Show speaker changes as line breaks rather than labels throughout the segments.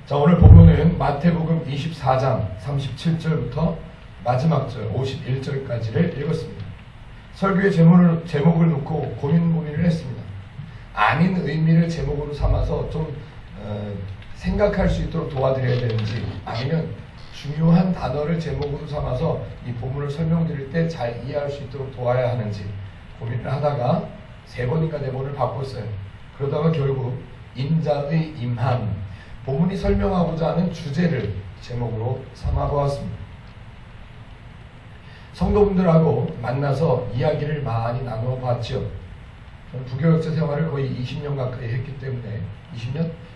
자, 오늘 본문은 마태복음 24장 37절부터 마지막 절 51절까지를 읽었습니다. 설교의 제목을 놓고 고민을 했습니다. 아닌 의미를 제목으로 삼아서 좀 생각할 수 있도록 도와드려야 되는지, 아니면 중요한 단어를 제목으로 삼아서 이 본문을 설명드릴 때 잘 이해할 수 있도록 도와야 하는지 고민을 하다가 3번인가 4번을 바꿨어요. 그러다가 결국 인자의 임함, 본문이 설명하고자 하는 주제를 제목으로 삼아보았습니다. 성도분들하고 만나서 이야기를 많이 나눠봤죠. 저는 부교역자 생활을 거의 20년 가까이 했기 때문에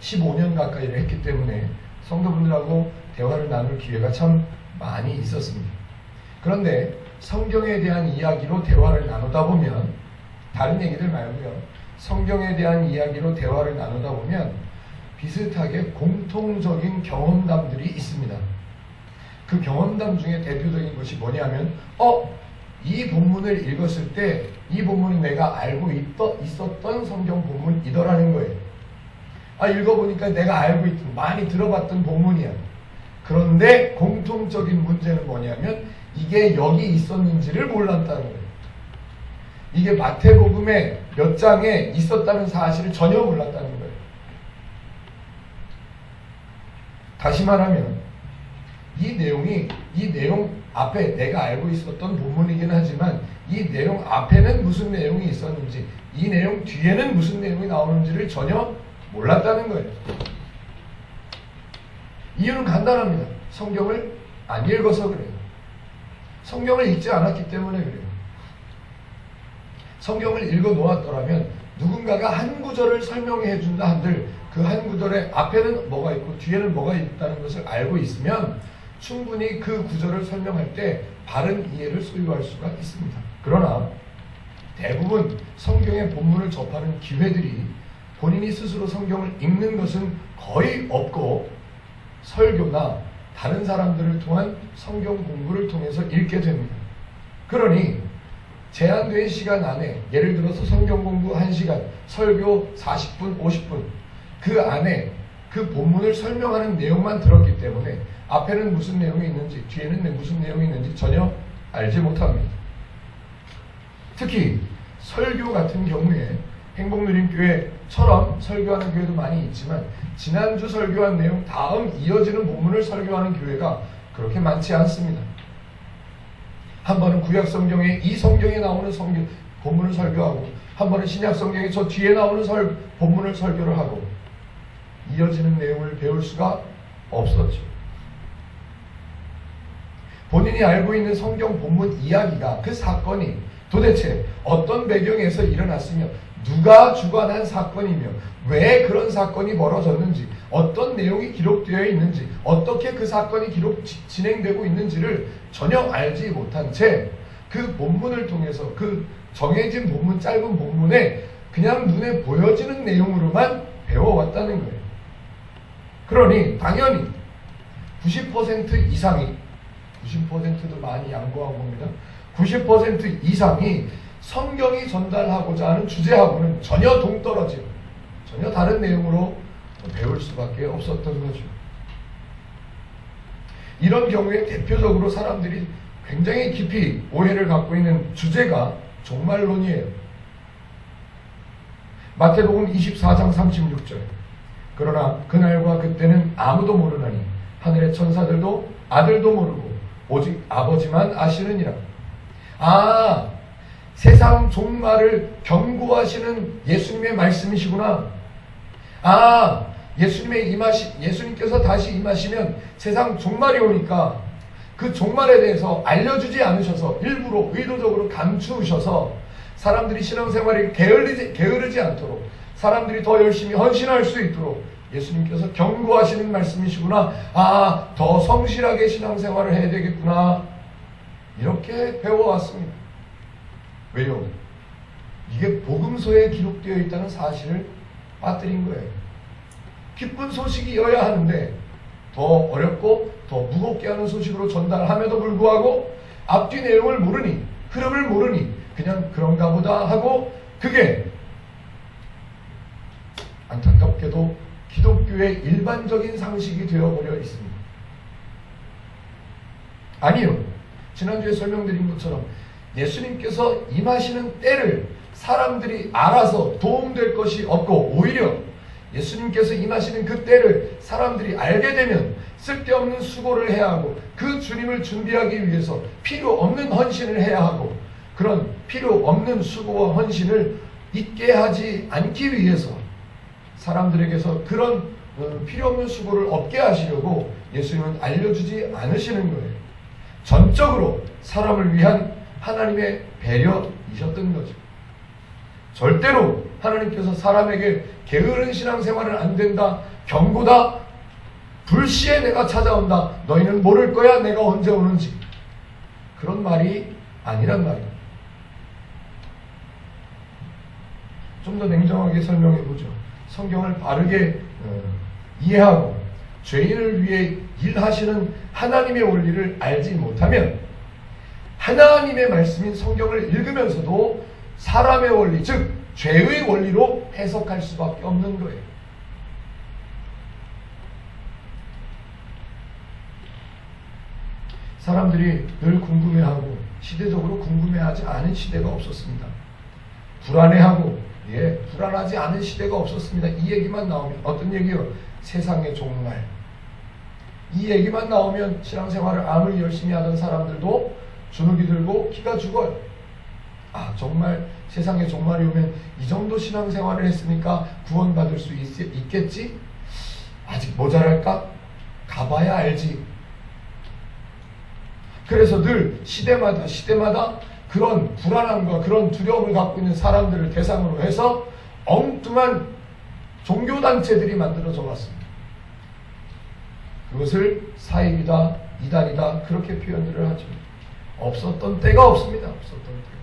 15년 가까이를 했기 때문에 성도분들하고 대화를 나눌 기회가 참 많이 있었습니다. 그런데 성경에 대한 이야기로 대화를 나누다 보면, 다른 얘기들 말고요, 성경에 대한 이야기로 대화를 나누다 보면 비슷하게 공통적인 경험담들이 있습니다. 그 경험담 중에 대표적인 것이 뭐냐면, 이 본문을 읽었을 때 이 본문은 내가 알고 있었던 성경 본문이더라는 거예요. 읽어보니까 내가 알고 있던, 많이 들어봤던 본문이야. 그런데 공통적인 문제는 뭐냐면 이게 여기 있었는지를 몰랐다는 거예요. 이게 마태복음의 몇 장에 있었다는 사실을 전혀 몰랐다는 거예요. 다시 말하면 이 내용 앞에 내가 알고 있었던 본문이긴 하지만 이 내용 앞에는 무슨 내용이 있었는지, 이 내용 뒤에는 무슨 내용이 나오는지를 전혀 몰랐다는 거예요. 이유는 간단합니다. 성경을 안 읽어서 그래요. 성경을 읽지 않았기 때문에 그래요. 성경을 읽어 놓았더라면 누군가가 한 구절을 설명해 준다 한들 그 한 구절의 앞에는 뭐가 있고 뒤에는 뭐가 있다는 것을 알고 있으면 충분히 그 구절을 설명할 때 바른 이해를 소유할 수가 있습니다. 그러나 대부분 성경의 본문을 접하는 기회들이 본인이 스스로 성경을 읽는 것은 거의 없고 설교나 다른 사람들을 통한 성경 공부를 통해서 읽게 됩니다. 그러니 제한된 시간 안에, 예를 들어서 성경 공부 1시간, 설교 40분, 50분, 그 안에 그 본문을 설명하는 내용만 들었기 때문에 앞에는 무슨 내용이 있는지 뒤에는 무슨 내용이 있는지 전혀 알지 못합니다. 특히 설교 같은 경우에 행복누림교회처럼 설교하는 교회도 많이 있지만 지난주 설교한 내용 다음 이어지는 본문을 설교하는 교회가 그렇게 많지 않습니다. 한 번은 구약성경에 이 성경에 나오는 본문을 설교하고, 한 번은 신약성경에 저 뒤에 나오는 본문을 설교를 하고, 이어지는 내용을 배울 수가 없었죠. 본인이 알고 있는 성경 본문 이야기가, 그 사건이 도대체 어떤 배경에서 일어났으며 누가 주관한 사건이며 왜 그런 사건이 벌어졌는지, 어떤 내용이 기록되어 있는지, 어떻게 그 사건이 진행되고 있는지를 전혀 알지 못한 채 그 본문을 통해서, 그 정해진 본문, 짧은 본문에 그냥 눈에 보여지는 내용으로만 배워왔다는 거예요. 그러니 당연히 90% 이상이, 90%도 많이 양보한 겁니다. 90% 이상이 성경이 전달하고자 하는 주제하고는 전혀 동떨어지고 전혀 다른 내용으로 배울 수밖에 없었던 거죠. 이런 경우에 대표적으로 사람들이 굉장히 깊이 오해를 갖고 있는 주제가 종말론이에요. 마태복음 24장 36절. 그러나 그날과 그때는 아무도 모르나니 하늘의 천사들도 아들도 모르고 오직 아버지만 아시느니라. 세상 종말을 경고하시는 예수님의 말씀이시구나. 예수님께서 다시 임하시면 세상 종말이 오니까 그 종말에 대해서 알려주지 않으셔서 일부러 의도적으로 감추셔서 사람들이 신앙생활이 게으르지 않도록, 사람들이 더 열심히 헌신할 수 있도록 예수님께서 경고하시는 말씀이시구나. 더 성실하게 신앙생활을 해야 되겠구나. 이렇게 배워왔습니다. 왜요? 이게 복음서에 기록되어 있다는 사실을 빠뜨린 거예요. 기쁜 소식이어야 하는데 더 어렵고 더 무겁게 하는 소식으로 전달함에도 불구하고 앞뒤 내용을 모르니, 흐름을 모르니 그냥 그런가 보다 하고, 그게 안타깝게도 기독교의 일반적인 상식이 되어버려 있습니다. 아니요. 지난주에 설명드린 것처럼 예수님께서 임하시는 때를 사람들이 알아서 도움될 것이 없고, 오히려 예수님께서 임하시는 그 때를 사람들이 알게 되면 쓸데없는 수고를 해야 하고, 그 주님을 준비하기 위해서 필요 없는 헌신을 해야 하고, 그런 필요 없는 수고와 헌신을 잊게 하지 않기 위해서 사람들에게서 그런 필요 없는 수고를 없게 하시려고 예수님은 알려주지 않으시는 거예요. 전적으로 사람을 위한 하나님의 배려이셨던 거죠. 절대로 하나님께서 사람에게 게으른 신앙생활은 안 된다, 경고다, 불시에 내가 찾아온다, 너희는 모를 거야 내가 언제 오는지, 그런 말이 아니란 말이에요. 좀 더 냉정하게 설명해 보죠. 성경을 바르게 이해하고 죄인을 위해 일하시는 하나님의 원리를 알지 못하면 하나님의 말씀인 성경을 읽으면서도 사람의 원리, 즉 죄의 원리로 해석할 수밖에 없는 거예요. 사람들이 늘 궁금해하고 시대적으로 궁금해하지 않은 시대가 없었습니다. 불안해하고 불안하지 않은 시대가 없었습니다. 이 얘기만 나오면, 어떤 얘기요? 세상의 종말. 이 얘기만 나오면 신앙생활을 아무리 열심히 하던 사람들도 주눅이 들고 기가 죽어요. 아, 정말 세상의 종말이 오면 이 정도 신앙생활을 했으니까 구원받을 수 있겠지? 아직 모자랄까? 가봐야 알지. 그래서 늘 시대마다 그런 불안함과 그런 두려움을 갖고 있는 사람들을 대상으로 해서 엉뚱한 종교단체들이 만들어져 왔습니다. 그것을 사입이다, 이단이다, 그렇게 표현들을 하죠. 없었던 때가 없습니다. 없었던 때가.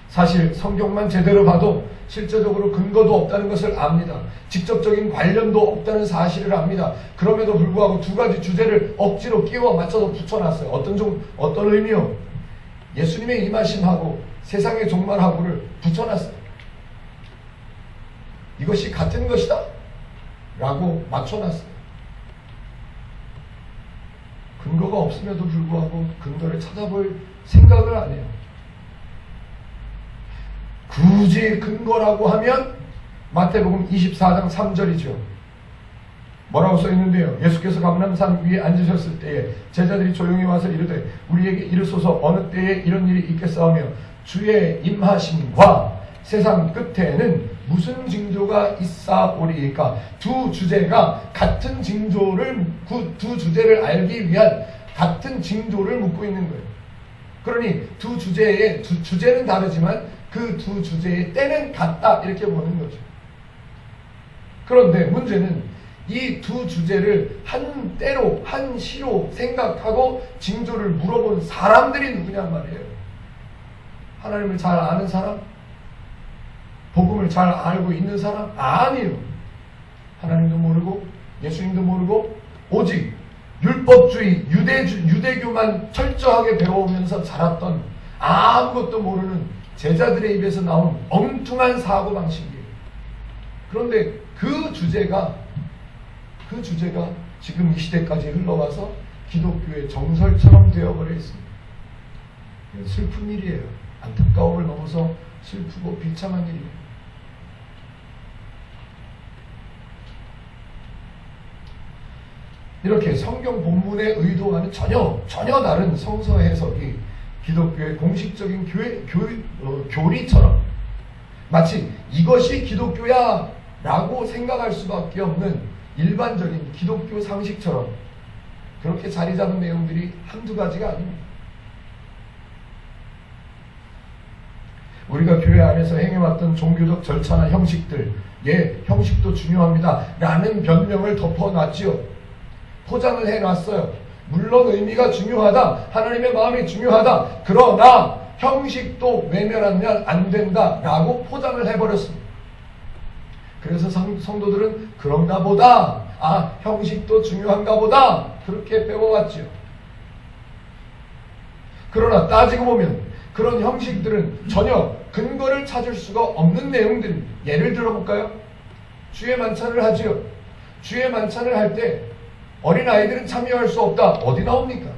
사실 성경만 제대로 봐도 실제적으로 근거도 없다는 것을 압니다. 직접적인 관련도 없다는 사실을 압니다. 그럼에도 불구하고 두 가지 주제를 억지로 끼워 맞춰서 붙여놨어요. 어떤 의미요? 예수님의 임하심하고 세상의 종말하고를 붙여놨어요. 이것이 같은 것이다 라고 맞춰놨어요. 근거가 없음에도 불구하고 근거를 찾아볼 생각을 안 해요. 굳이 근거라고 하면 마태복음 24장 3절이죠. 뭐라고 써있는데요? 예수께서 감람산 위에 앉으셨을 때에 제자들이 조용히 와서 이르되 우리에게 이르소서 어느 때에 이런 일이 있겠사오며 주의 임하심과 세상 끝에는 무슨 징조가 있사오리이까? 두 주제가 같은 징조를, 두 주제를 알기 위한 같은 징조를 묻고 있는 거예요. 그러니 두 주제의 주제는 다르지만 그 두 주제의 때는 같다, 이렇게 보는 거죠. 그런데 문제는 이 두 주제를 한 때로, 한 시로 생각하고 징조를 물어본 사람들이 누구냔 말이에요. 하나님을 잘 아는 사람? 복음을 잘 알고 있는 사람? 아니요. 하나님도 모르고 예수님도 모르고 오직 율법주의, 유대교만 철저하게 배워오면서 자랐던 아무것도 모르는 제자들의 입에서 나온 엉뚱한 사고방식이에요. 그런데 그 주제가 지금 이 시대까지 흘러와서 기독교의 정설처럼 되어버려 있습니다. 슬픈 일이에요. 안타까움을 넘어서 슬프고 비참한 일이에요. 이렇게 성경 본문의 의도와는 전혀 다른 성서 해석이 기독교의 공식적인 교리처럼 마치 이것이 기독교야 라고 생각할 수밖에 없는 일반적인 기독교 상식처럼 그렇게 자리 잡은 내용들이 한두 가지가 아닙니다. 우리가 교회 안에서 행해왔던 종교적 절차나 형식들, 형식도 중요합니다 라는 변명을 덮어놨지요. 포장을 해놨어요. 물론 의미가 중요하다, 하나님의 마음이 중요하다, 그러나 형식도 외면하면 안 된다 라고 포장을 해버렸습니다. 그래서 성도들은 그런가 보다, 형식도 중요한가 보다, 그렇게 배워왔죠. 그러나 따지고 보면 그런 형식들은 전혀 근거를 찾을 수가 없는 내용들입니다. 예를 들어볼까요? 주의 만찬을 하지요. 주의 만찬을 할 때 어린아이들은 참여할 수 없다. 어디 나옵니까?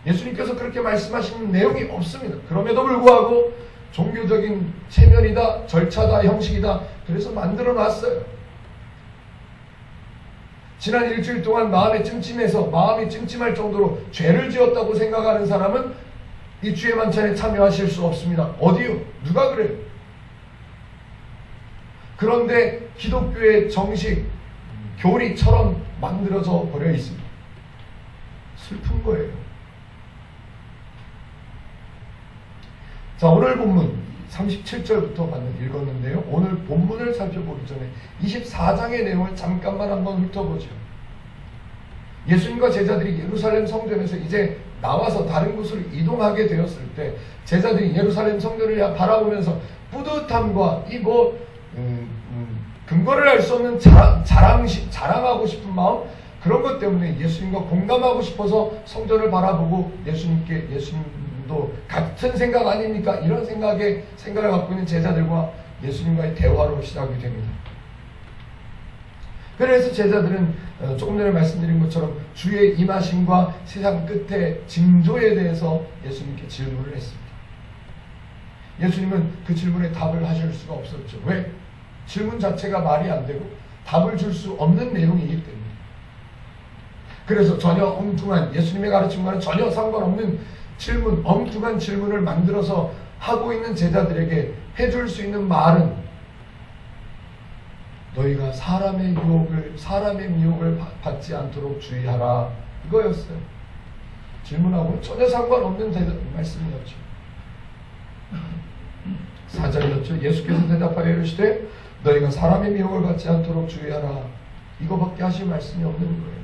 예수님께서 그렇게 말씀하시는 내용이 없습니다. 그럼에도 불구하고 종교적인 체면이다, 절차다, 형식이다. 그래서 만들어 놨어요. 지난 일주일 동안 마음이 찜찜할 정도로 죄를 지었다고 생각하는 사람은 이 주의 만찬에 참여하실 수 없습니다. 어디요? 누가 그래요? 그런데 기독교의 정식 교리처럼 만들어져 버려 있습니다. 슬픈 거예요. 자, 오늘 본문 37절부터 읽었는데요. 오늘 본문을 살펴보기 전에 24장의 내용을 잠깐만 한번 훑어보죠. 예수님과 제자들이 예루살렘 성전에서 이제 나와서 다른 곳으로 이동하게 되었을 때 제자들이 예루살렘 성전을 바라보면서 뿌듯함과 근거를 알 수 없는 자랑하고 싶은 마음, 그런 것 때문에 예수님과 공감하고 싶어서 성전을 바라보고 예수님도 같은 생각 아닙니까? 이런 생각을 갖고 있는 제자들과 예수님과의 대화로 시작이 됩니다. 그래서 제자들은 조금 전에 말씀드린 것처럼 주의 임하심과 세상 끝의 징조에 대해서 예수님께 질문을 했습니다. 예수님은 그 질문에 답을 하실 수가 없었죠. 왜? 질문 자체가 말이 안 되고 답을 줄 수 없는 내용이기 때문에. 그래서 전혀 엉뚱한, 예수님의 가르침과는 전혀 상관없는 질문, 엉뚱한 질문을 만들어서 하고 있는 제자들에게 해줄 수 있는 말은 너희가 사람의 미혹을 받지 않도록 주의하라, 이거였어요. 질문하고는 전혀 상관없는 말씀이었죠. 4절이었죠. 예수께서 대답하여 이르시되 너희가 사람의 미혹을 받지 않도록 주의하라, 이거밖에 하실 말씀이 없는 거예요.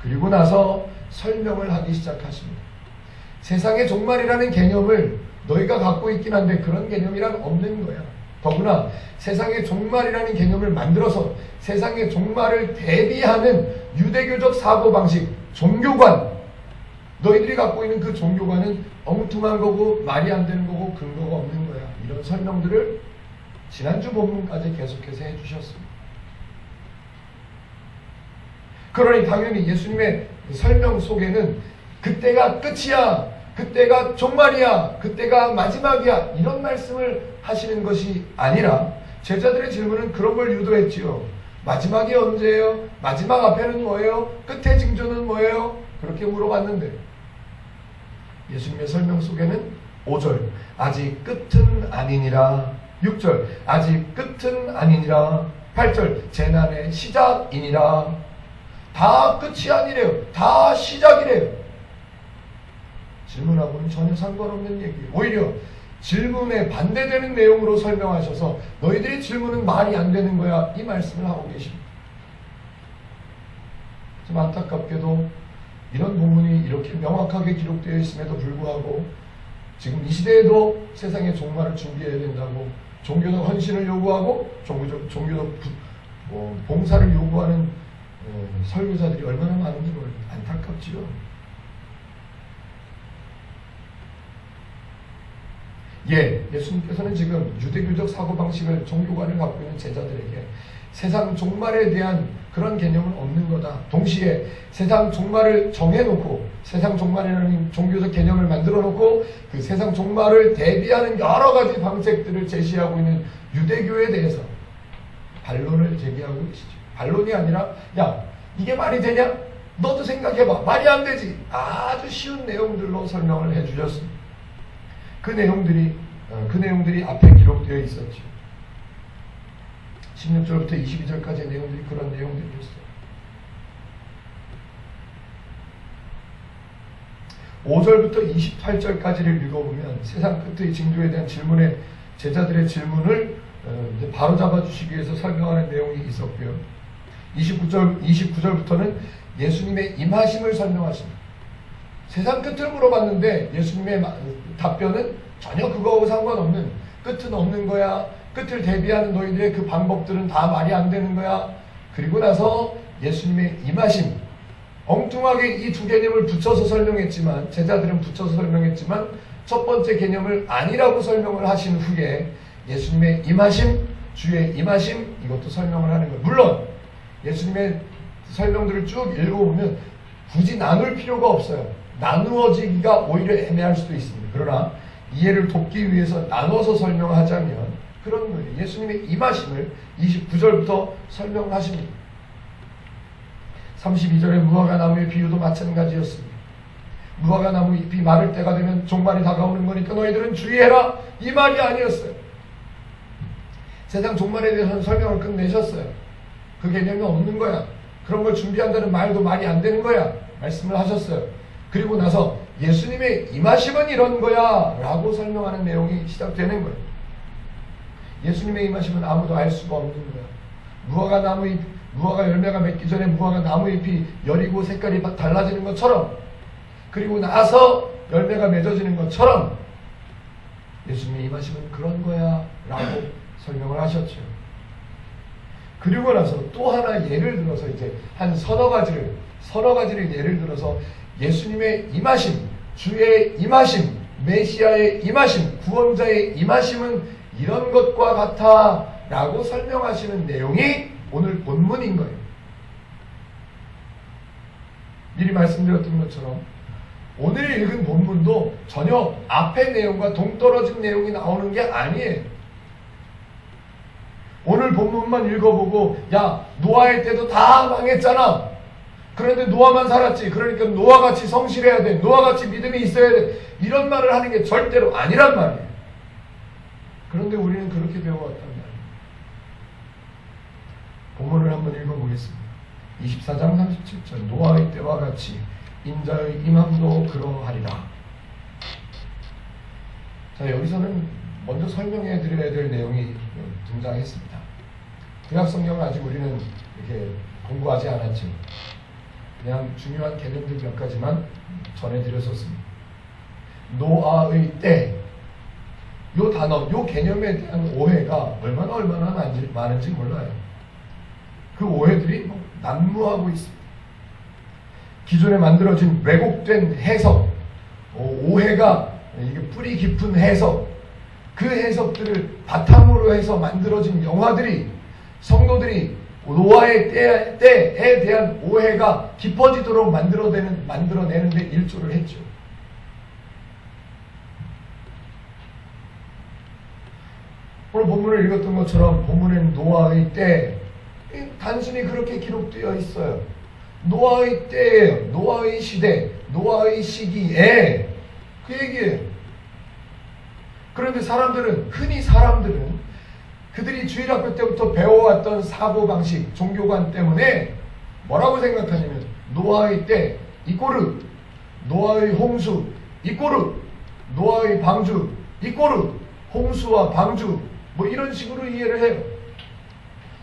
그리고 나서 설명을 하기 시작하십니다. 세상의 종말이라는 개념을 너희가 갖고 있긴 한데 그런 개념이란 없는 거야. 더구나 세상의 종말이라는 개념을 만들어서 세상의 종말을 대비하는 유대교적 사고방식, 종교관, 너희들이 갖고 있는 그 종교관은 엉뚱한 거고 말이 안 되는 거고 근거가 없는 거야. 이런 설명들을 지난주 본문까지 계속해서 해주셨습니다. 그러니 당연히 예수님의 설명 속에는 그때가 끝이야, 그때가 종말이야, 그때가 마지막이야, 이런 말씀을 하시는 것이 아니라 제자들의 질문은 그런 걸 유도했지요. 마지막이 언제예요? 마지막 앞에는 뭐예요? 끝의 징조는 뭐예요? 그렇게 물어봤는데 예수님의 설명 속에는 5절 아직 끝은 아니니라, 6절 아직 끝은 아니니라, 8절 재난의 시작이니라. 다 끝이 아니래요. 다 시작이래요. 질문하고는 전혀 상관없는 얘기예요. 오히려 질문에 반대되는 내용으로 설명하셔서 너희들의 질문은 말이 안 되는 거야, 이 말씀을 하고 계십니다. 좀 안타깝게도 이런 본문이 이렇게 명확하게 기록되어 있음에도 불구하고 지금 이 시대에도 세상의 종말을 준비해야 된다고 종교적 헌신을 요구하고 종교적 봉사를 요구하는 설교자들이 얼마나 많은지 모릅니다. 안타깝지요. 예수님께서는 지금 유대교적 사고방식을, 종교관을 갖고 있는 제자들에게 세상 종말에 대한 그런 개념은 없는 거다. 동시에 세상 종말을 정해놓고 세상 종말이라는 종교적 개념을 만들어놓고 그 세상 종말을 대비하는 여러 가지 방식들을 제시하고 있는 유대교에 대해서 반론을 제기하고 계시죠. 반론이 아니라 야, 이게 말이 되냐? 너도 생각해봐. 말이 안 되지. 아주 쉬운 내용들로 설명을 해주셨습니다. 그 내용들이 앞에 기록되어 있었죠. 16절부터 22절까지의 내용들이 그런 내용들이었어요. 5절부터 28절까지를 읽어보면 세상 끝의 징조에 대한 질문에 제자들의 질문을 바로 잡아주시기 위해서 설명하는 내용이 있었고요. 29절부터는 예수님의 임하심을 설명하십니다. 세상 끝을 물어봤는데 예수님의 답변은 전혀 그거하고 상관없는, 끝은 없는 거야, 끝을 대비하는 너희들의 그 방법들은 다 말이 안 되는 거야. 그리고 나서 예수님의 임하심, 엉뚱하게 이 두 개념을 붙여서 설명했지만, 제자들은 붙여서 설명했지만 첫 번째 개념을 아니라고 설명을 하신 후에 예수님의 임하심, 주의 임하심, 이것도 설명을 하는 거예요. 물론 예수님의 설명들을 쭉 읽어보면 굳이 나눌 필요가 없어요. 나누어지기가 오히려 애매할 수도 있습니다. 그러나 이해를 돕기 위해서 나눠서 설명하자면 그런 거예요. 예수님의 임하심을 29절부터 설명하십니다. 32절에 무화과 나무의 비유도 마찬가지였습니다. 무화과 나무 잎이 마를 때가 되면 종말이 다가오는 거니까 너희들은 주의해라, 이 말이 아니었어요. 세상 종말에 대해서는 설명을 끝내셨어요. 그 개념이 없는 거야. 그런 걸 준비한다는 말도 말이 안 되는 거야. 말씀을 하셨어요. 그리고 나서 예수님의 임하심은 이런 거야 라고 설명하는 내용이 시작되는 거예요. 예수님의 임하심은 아무도 알 수가 없는 거야. 무화과 열매가 맺기 전에 무화과 나무 잎이 여리고 색깔이 달라지는 것처럼, 그리고 나서 열매가 맺어지는 것처럼 예수님의 임하심은 그런 거야 라고 설명을 하셨죠. 그리고 나서 또 하나 예를 들어서 이제 한 서너 가지를 예를 들어서 예수님의 임하심, 주의 임하심, 메시아의 임하심, 구원자의 임하심은 이런 것과 같아 라고 설명하시는 내용이 오늘 본문인 거예요. 미리 말씀드렸던 것처럼 오늘 읽은 본문도 전혀 앞의 내용과 동떨어진 내용이 나오는 게 아니에요. 오늘 본문만 읽어보고 야, 노아의 때도 다 망했잖아. 그런데 노아만 살았지. 그러니까 노아같이 성실해야 돼. 노아같이 믿음이 있어야 돼. 이런 말을 하는 게 절대로 아니란 말이에요. 그런데 우리는 그렇게 배워왔단 말이에요. 본문을 한번 읽어보겠습니다. 24장 37절 노아의 때와 같이 인자의 임함도 그러하리라. 자, 여기서는 먼저 설명해 드려야 될 내용이 등장했습니다. 구약 성경을 아직 우리는 이렇게 공부하지 않았죠. 그냥 중요한 개념들 몇 가지만 전해드렸었습니다. 노아의 때, 요 단어, 요 개념에 대한 오해가 얼마나 많은지 몰라요. 그 오해들이 난무하고 있습니다. 기존에 만들어진 왜곡된 해석, 오해가 이게 뿌리 깊은 해석, 그 해석들을 바탕으로 해서 만들어진 영화들이 성도들이 노아의 때에 대한 오해가 깊어지도록 만들어내는데 일조를 했죠. 오늘 본문을 읽었던 것처럼 본문에는 노아의 때, 단순히 그렇게 기록되어 있어요. 노아의 때예요. 노아의 시대, 노아의 시기에 그 얘기예요. 그런데 흔히 사람들은 그들이 주일학교 때부터 배워왔던 사고방식, 종교관 때문에 뭐라고 생각하냐면 노아의 때 이꼬르, 노아의 홍수 이꼬르, 노아의 방주 이꼬르, 홍수와 방주 뭐 이런 식으로 이해를 해요.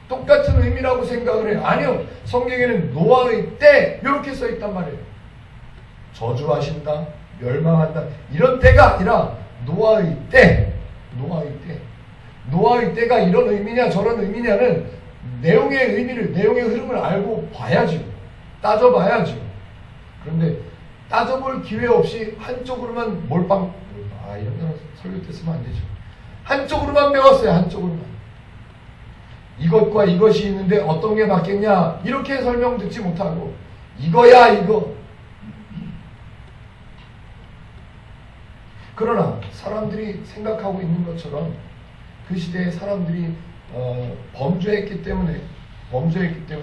똑같은 의미라고 생각을 해요. 아니요. 성경에는 노아의 때 이렇게 써있단 말이에요. 저주하신다, 멸망한다 이런 때가 아니라 노아의 때, 노아의 때가 이런 의미냐 저런 의미냐는 내용의 의미를, 내용의 흐름을 알고 봐야죠. 따져봐야죠. 그런데 따져볼 기회 없이 한쪽으로만 이런 거 설교 때 쓰면 안 되죠. 한쪽으로만 배웠어요. 한쪽으로만. 이것과 이것이 있는데 어떤 게 맞겠냐 이렇게 설명 듣지 못하고 이거야 이거. 그러나 사람들이 생각하고 있는 것처럼 그 시대에 사람들이 범죄했기 때문에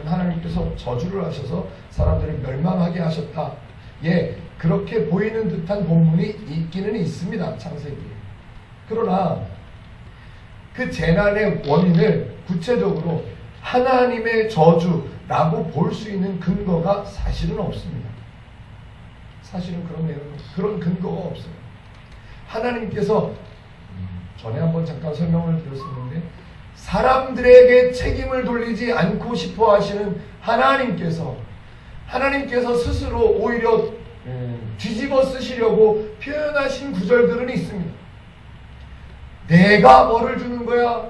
하나님께서 저주를 하셔서 사람들을 멸망하게 하셨다. 예, 그렇게 보이는 듯한 본문이 있기는 있습니다. 창세기에. 그러나 그 재난의 원인을 구체적으로 하나님의 저주라고 볼 수 있는 근거가 사실은 없습니다. 사실은 그런 근거가 없어요. 하나님께서 전에 한번 잠깐 설명을 드렸었는데 사람들에게 책임을 돌리지 않고 싶어 하시는 하나님께서 스스로 오히려 뒤집어 쓰시려고 표현하신 구절들은 있습니다. 내가 벌을 주는 거야.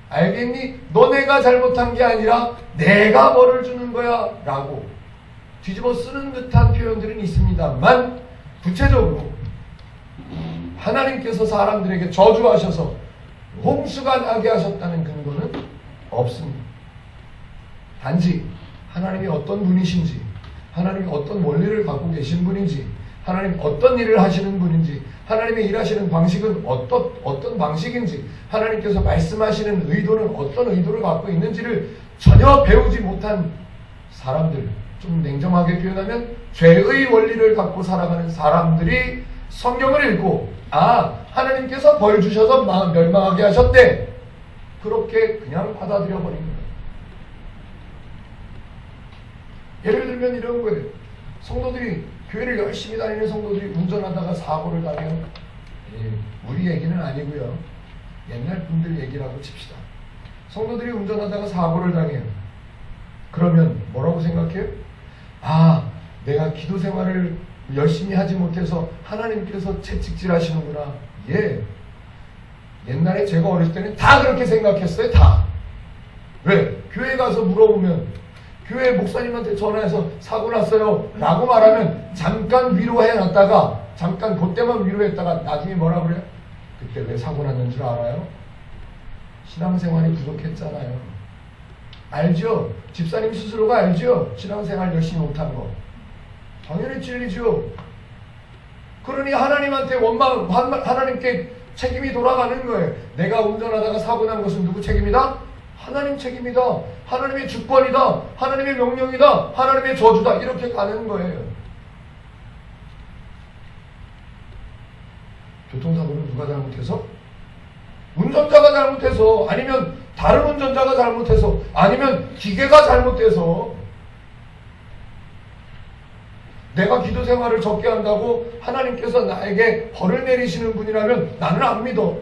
알겠니? 너네가 잘못한 게 아니라 내가 벌을 주는 거야 라고 뒤집어 쓰는 듯한 표현들은 있습니다만 구체적으로 하나님께서 사람들에게 저주하셔서 홍수가 나게 하셨다는 근거는 없습니다. 단지 하나님이 어떤 분이신지, 하나님이 어떤 원리를 갖고 계신 분인지, 하나님이 어떤 일을 하시는 분인지, 하나님의 일하시는 방식은 어떤 방식인지, 하나님께서 말씀하시는 의도는 어떤 의도를 갖고 있는지를 전혀 배우지 못한 사람들, 좀 냉정하게 표현하면 죄의 원리를 갖고 살아가는 사람들이 성경을 읽고 하나님께서 벌 주셔서 멸망하게 하셨대, 그렇게 그냥 받아들여 버린 거예요. 예를 들면 이런 거예요. 성도들이, 교회를 열심히 다니는 성도들이 운전하다가 사고를 당해요. 우리 얘기는 아니고요, 옛날 분들 얘기라고 칩시다. 성도들이 운전하다가 사고를 당해요. 그러면 뭐라고 생각해요? 내가 기도 생활을 열심히 하지 못해서 하나님께서 채찍질 하시는구나. 예. 옛날에 제가 어렸을 때는 다 그렇게 생각했어요. 다. 왜? 교회 가서 물어보면, 교회 목사님한테 전화해서 사고 났어요 라고 말하면 잠깐 위로해놨다가, 잠깐 그때만 위로했다가 나중에 뭐라 그래요? 그때 왜 사고 났는 줄 알아요? 신앙생활이 부족했잖아요. 알죠? 집사님 스스로가 알죠? 신앙생활 열심히 못한 거. 당연히 찔리죠. 그러니 하나님한테 하나님께 책임이 돌아가는 거예요. 내가 운전하다가 사고 난 것은 누구 책임이다? 하나님 책임이다. 하나님의 주권이다. 하나님의 명령이다. 하나님의 저주다. 이렇게 가는 거예요. 교통사고는 누가 잘못해서? 운전자가 잘못해서, 아니면 다른 운전자가 잘못해서, 아니면 기계가 잘못해서. 내가 기도 생활을 적게 한다고 하나님께서 나에게 벌을 내리시는 분이라면 나는 안 믿어.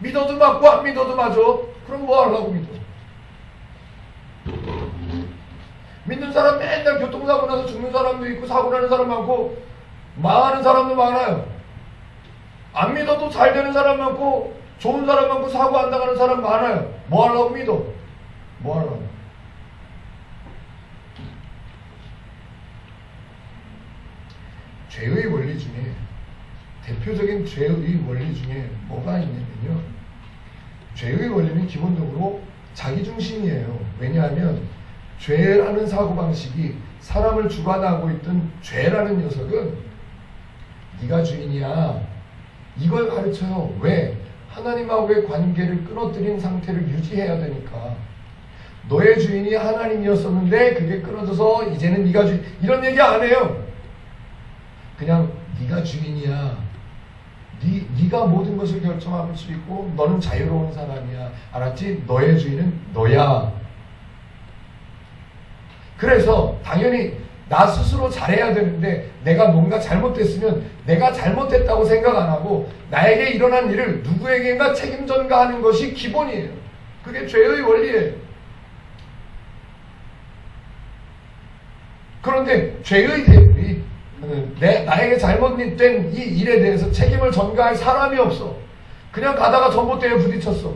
믿어도 맞고 안 믿어도 맞아. 그럼 뭐 하려고 믿어? 믿는 사람 맨날 교통사고 나서 죽는 사람도 있고, 사고 나는 사람 많고, 망하는 사람도 많아요. 안 믿어도 잘 되는 사람 많고, 좋은 사람 많고, 사고 안 나가는 사람 많아요. 뭐 하려고 믿어? 뭐 하려고? 죄의 원리 중에, 대표적인 죄의 원리 중에 뭐가 있냐면요, 죄의 원리는 기본적으로 자기중심이에요. 왜냐하면 죄라는 사고방식이, 사람을 주관하고 있던 죄라는 녀석은 네가 주인이야, 이걸 가르쳐요. 왜? 하나님하고의 관계를 끊어뜨린 상태를 유지해야 되니까. 너의 주인이 하나님이었었는데 그게 끊어져서 이제는 네가 주인, 이런 얘기 안 해요. 그냥 네가 주인이야, 네가 모든 것을 결정할 수 있고 너는 자유로운 사람이야, 알았지? 너의 주인은 너야. 그래서 당연히 나 스스로 잘해야 되는데, 내가 뭔가 잘못됐으면 내가 잘못했다고 생각 안 하고 나에게 일어난 일을 누구에게인가 책임 전가하는 것이 기본이에요. 그게 죄의 원리예요. 그런데 죄의 대부분이 나에게 잘못된 이 일에 대해서 책임을 전가할 사람이 없어. 그냥 가다가 전봇대에 부딪혔어.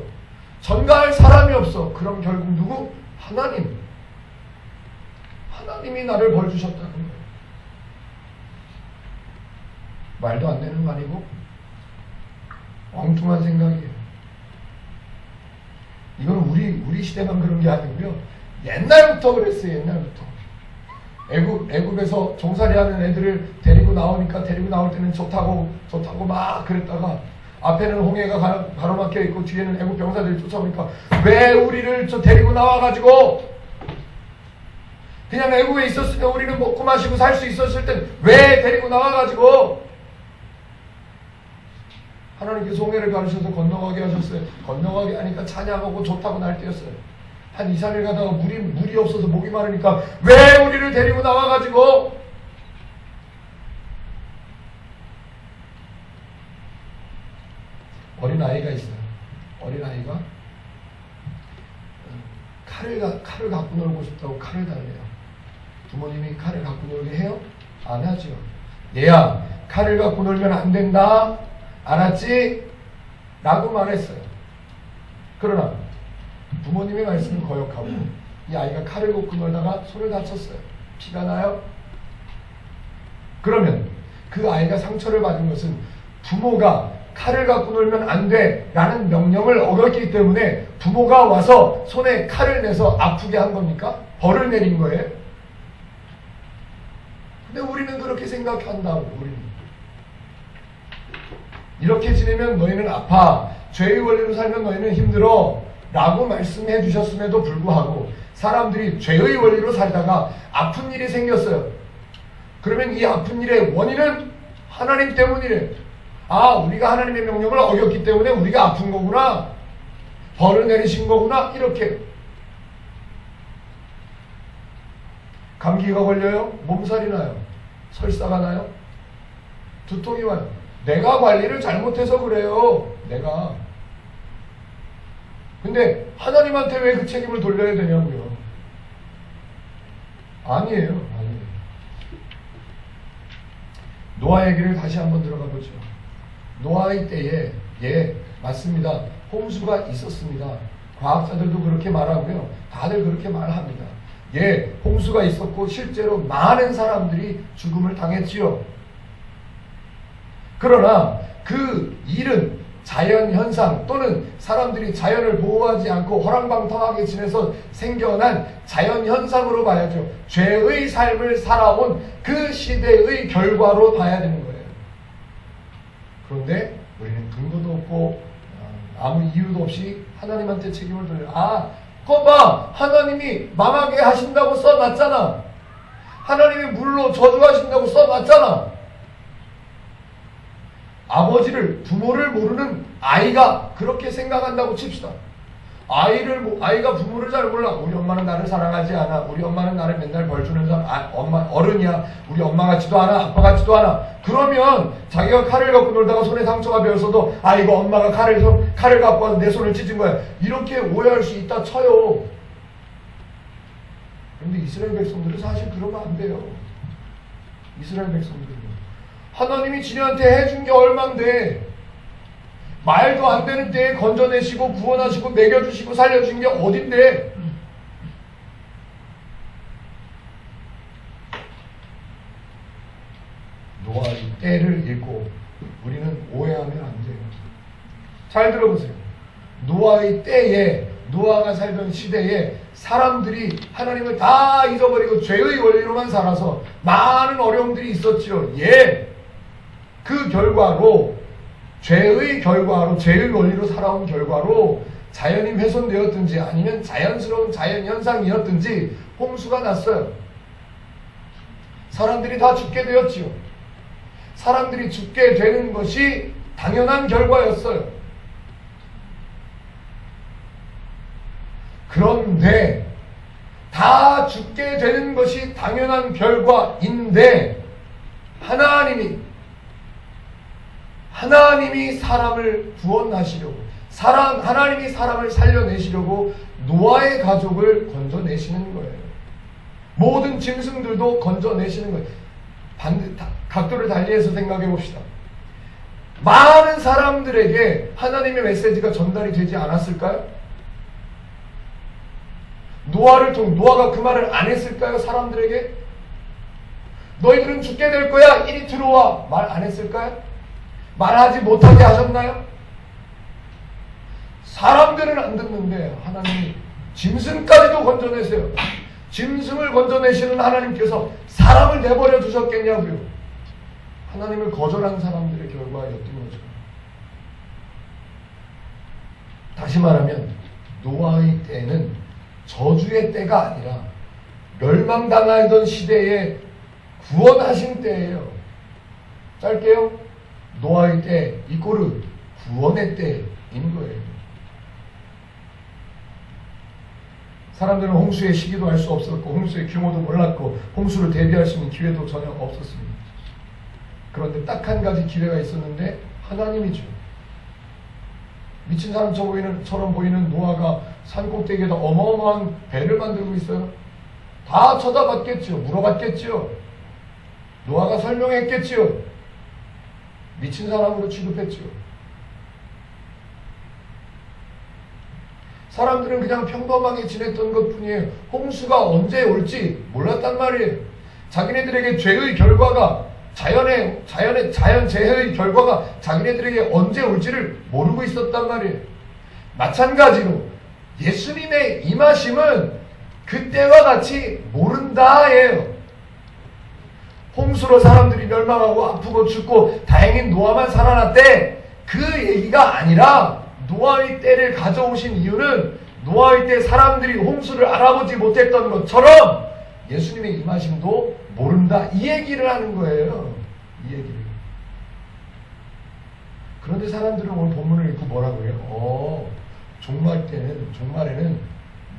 전가할 사람이 없어. 그럼 결국 누구? 하나님. 하나님이 나를 벌 주셨다는 거예요. 말도 안 되는 말이고 엉뚱한 생각이에요. 이건 우리 시대만 그런 게 아니고요, 옛날부터 그랬어요. 옛날부터. 애굽에서 종살이 하는 애들을 데리고 나오니까, 데리고 나올 때는 좋다고 막 그랬다가, 앞에는 홍해가 가로막혀 있고 뒤에는 애굽 병사들이 쫓아오니까, 왜 우리를 데리고 나와가지고, 그냥 애굽에 있었으면 우리는 먹고 마시고 살 수 있었을 땐 왜 데리고 나와가지고. 하나님께서 홍해를 가르쳐서 건너가게 하셨어요. 건너가게 하니까 찬양하고 좋다고 날뛰었어요. 한 2, 3일 가다가 물이 없어서 목이 마르니까 왜 우리를 데리고 나와가지고. 어린아이가 있어요. 어린아이가 칼을 갖고 놀고 싶다고 칼을 달래요. 부모님이 칼을 갖고 놀게 해요? 안 하죠. 얘야, 칼을 갖고 놀면 안 된다, 알았지? 라고 말했어요. 그러나 부모님의 말씀을 거역하고 이 아이가 칼을 갖고 놀다가 손을 다쳤어요. 피가 나요? 그러면 그 아이가 상처를 받은 것은 부모가 칼을 갖고 놀면 안 돼 라는 명령을 어겼기 때문에 부모가 와서 손에 칼을 내서 아프게 한 겁니까? 벌을 내린 거예요. 근데 우리는 그렇게 생각한다고. 우리는 이렇게 지내면 너희는 아파, 죄의 원리로 살면 너희는 힘들어 라고 말씀해 주셨음에도 불구하고 사람들이 죄의 원리로 살다가 아픈 일이 생겼어요. 그러면 이 아픈 일의 원인은 하나님 때문이래. 아, 우리가 하나님의 명령을 어겼기 때문에 우리가 아픈 거구나, 벌을 내리신 거구나, 이렇게. 감기가 걸려요? 몸살이 나요? 설사가 나요? 두통이 와요? 내가 관리를 잘못해서 그래요. 내가. 근데 하나님한테 왜 그 책임을 돌려야 되냐고요. 아니에요. 노아 얘기를 다시 한번 들어가 보죠. 노아의 때에, 예, 맞습니다, 홍수가 있었습니다. 과학자들도 그렇게 말하고요, 다들 그렇게 말합니다. 예, 홍수가 있었고 실제로 많은 사람들이 죽음을 당했지요. 그러나 그 일은 자연현상 또는 사람들이 자연을 보호하지 않고 허랑방탕하게 지내서 생겨난 자연현상으로 봐야죠. 죄의 삶을 살아온 그 시대의 결과로 봐야 되는 거예요. 그런데 우리는 근거도 없고 아무 이유도 없이 하나님한테 책임을 돌려요. 아, 그거 봐, 하나님이 망하게 하신다고 써놨잖아. 하나님이 물로 저주하신다고 써놨잖아. 아버지를, 부모를 모르는 아이가 그렇게 생각한다고 칩시다. 아이가 부모를 잘 몰라. 우리 엄마는 나를 사랑하지 않아. 우리 엄마는 나를 맨날 벌 주는 사람, 어른이야. 우리 엄마 같지도 않아. 아빠 같지도 않아. 그러면 자기가 칼을 갖고 놀다가 손에 상처가 배었어도, 아, 이거 엄마가 칼을 갖고 와서 내 손을 찢은 거야, 이렇게 오해할 수 있다 쳐요. 그런데 이스라엘 백성들은 사실 그러면 안 돼요. 이스라엘 백성들은 하나님이 지네한테 해준 게 얼만데, 말도 안 되는 때에 건져내시고 구원하시고 먹여주시고 살려주신 게 어딘데. 노아의 때를 읽고 우리는 오해하면 안 돼요. 잘 들어보세요. 노아의 때에, 노아가 살던 시대에 사람들이 하나님을 다 잊어버리고 죄의 원리로만 살아서 많은 어려움들이 있었지요. 예, 그 결과로, 죄의 결과로, 죄의 원리로 살아온 결과로 자연이 훼손되었든지 아니면 자연스러운 자연현상이었든지 홍수가 났어요. 사람들이 다 죽게 되었지요. 사람들이 죽게 되는 것이 당연한 결과였어요. 그런데 다 죽게 되는 것이 당연한 결과인데 하나님이 사람을 구원하시려고, 하나님이 사람을 살려내시려고 노아의 가족을 건져내시는 거예요. 모든 짐승들도 건져내시는 거예요. 각도를 달리해서 생각해 봅시다. 많은 사람들에게 하나님의 메시지가 전달이 되지 않았을까요? 노아가 그 말을 안 했을까요? 사람들에게? 너희들은 죽게 될 거야, 이리 들어와, 말 안 했을까요? 말하지 못하게 하셨나요? 사람들은 안 듣는데 하나님이 짐승까지도 건져내세요. 짐승을 건져내시는 하나님께서 사람을 내버려 두셨겠냐고요. 하나님을 거절한 사람들의 결과였던 거죠. 다시 말하면 노아의 때는 저주의 때가 아니라 멸망당하던 시대에 구원하신 때예요. 짧게요, 노아의 때 이꼬르 구원의 때인 거예요. 사람들은 홍수의 시기도 알 수 없었고 홍수의 규모도 몰랐고 홍수를 대비할 수 있는 기회도 전혀 없었습니다. 그런데 딱 한 가지 기회가 있었는데 하나님이죠. 미친 사람처럼 보이는 노아가 산 꼭대기에다 어마어마한 배를 만들고 있어요. 다 쳐다봤겠죠. 물어봤겠죠. 노아가 설명했겠죠. 미친 사람으로 취급했죠. 사람들은 그냥 평범하게 지냈던 것뿐이에요. 홍수가 언제 올지 몰랐단 말이에요. 자기네들에게 죄의 결과가 자연 재해의 결과가 자기네들에게 언제 올지를 모르고 있었단 말이에요. 마찬가지로 예수님의 임하심은 그때와 같이 모른다예요. 홍수로 사람들이 멸망하고 아프고 죽고 다행인 노아만 살아났대. 그 얘기가 아니라 노아의 때를 가져오신 이유는 노아의 때 사람들이 홍수를 알아보지 못했던 것처럼 예수님의 임하심도 모른다. 이 얘기를 하는 거예요. 이 얘기를. 그런데 사람들은 오늘 본문을 읽고 뭐라고 해요? 종말에는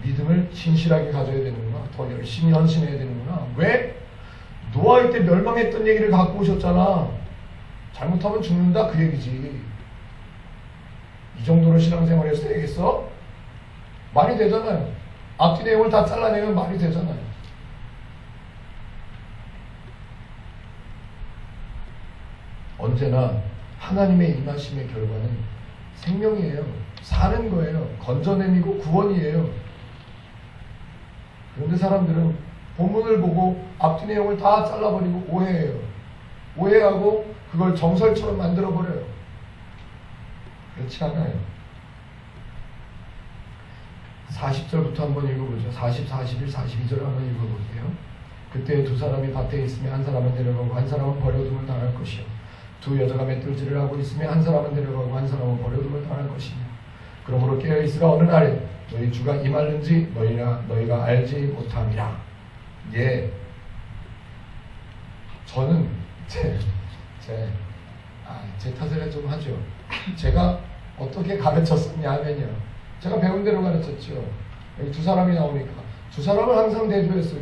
믿음을 신실하게 가져야 되는구나. 더 열심히 헌신해야 되는구나. 왜? 노아의 때 멸망했던 얘기를 갖고 오셨잖아. 잘못하면 죽는다 그 얘기지. 이 정도로 신앙생활해서 되겠어? 말이 되잖아요. 앞뒤 내용을 다 잘라내면 말이 되잖아요. 언제나 하나님의 임하심의 결과는 생명이에요. 사는 거예요. 건져내미고 구원이에요. 그런데 사람들은 본문을 보고 앞뒤 내용을 다 잘라버리고 오해해요. 오해하고 그걸 정설처럼 만들어버려요. 그렇지 않아요. 40절부터 한번 읽어보죠. 40, 41, 42절 한번 읽어볼게요. 그때 두 사람이 밭에 있으며 한 사람은 데려가고 한 사람은 버려둠을 당할 것이요. 두 여자가 맷돌질을 하고 있으며 한 사람은 데려가고 한 사람은 버려둠을 당할 것이며. 그러므로 깨어있으라. 어느 날에 너희 주가 임하는지 너희가 알지 못함이라. 예. 저는 제 탓을 좀 하죠. 제가 어떻게 가르쳤었냐 하면요. 제가 배운 대로 가르쳤죠. 여기 두 사람이 나오니까 두 사람을 항상 대조했어요.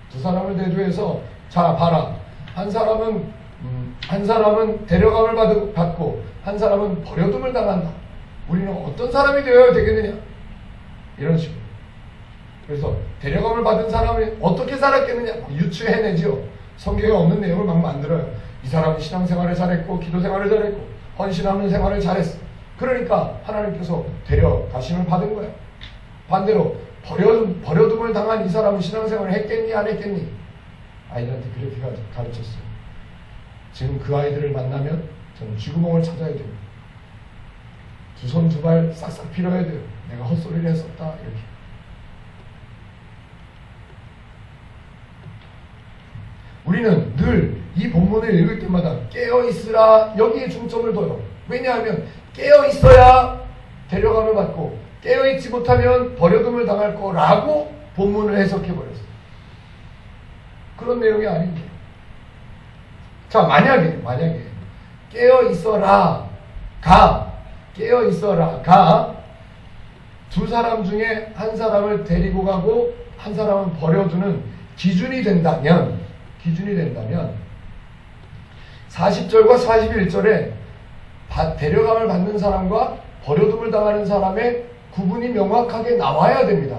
두 사람을 대조해서 자 봐라. 한 사람은 데려감을 받고 한 사람은 버려둠을 당한다. 우리는 어떤 사람이 되어야 되겠느냐? 이런 식으로. 그래서 데려감을 받은 사람이 어떻게 살았겠느냐? 유추해내죠. 성경에 없는 내용을 막 만들어요. 이 사람이 신앙생활을 잘했고 기도생활을 잘했고 헌신하는 생활을 잘했어. 그러니까 하나님께서 데려가심을 받은 거야. 반대로 버려둠을 당한 이 사람은 신앙생활을 했겠니 안 했겠니? 아이들한테 그렇게 가르쳤어요. 지금 그 아이들을 만나면 저는 쥐구멍을 찾아야 돼요. 두 손 두 발 싹싹 빌어야 돼요. 내가 헛소리를 했었다 이렇게. 우리는 늘 이 본문을 읽을 때마다 깨어있으라 여기에 중점을 둬요. 왜냐하면 깨어있어야 데려감을 받고 깨어있지 못하면 버려둠을 당할 거라고 본문을 해석해버렸어요. 그런 내용이 아닙니다. 자, 만약에 깨어있어라 가 두 사람 중에 한 사람을 데리고 가고 한 사람은 버려두는 기준이 된다면 40절과 41절에 데려감을 받는 사람과 버려둠을 당하는 사람의 구분이 명확하게 나와야 됩니다.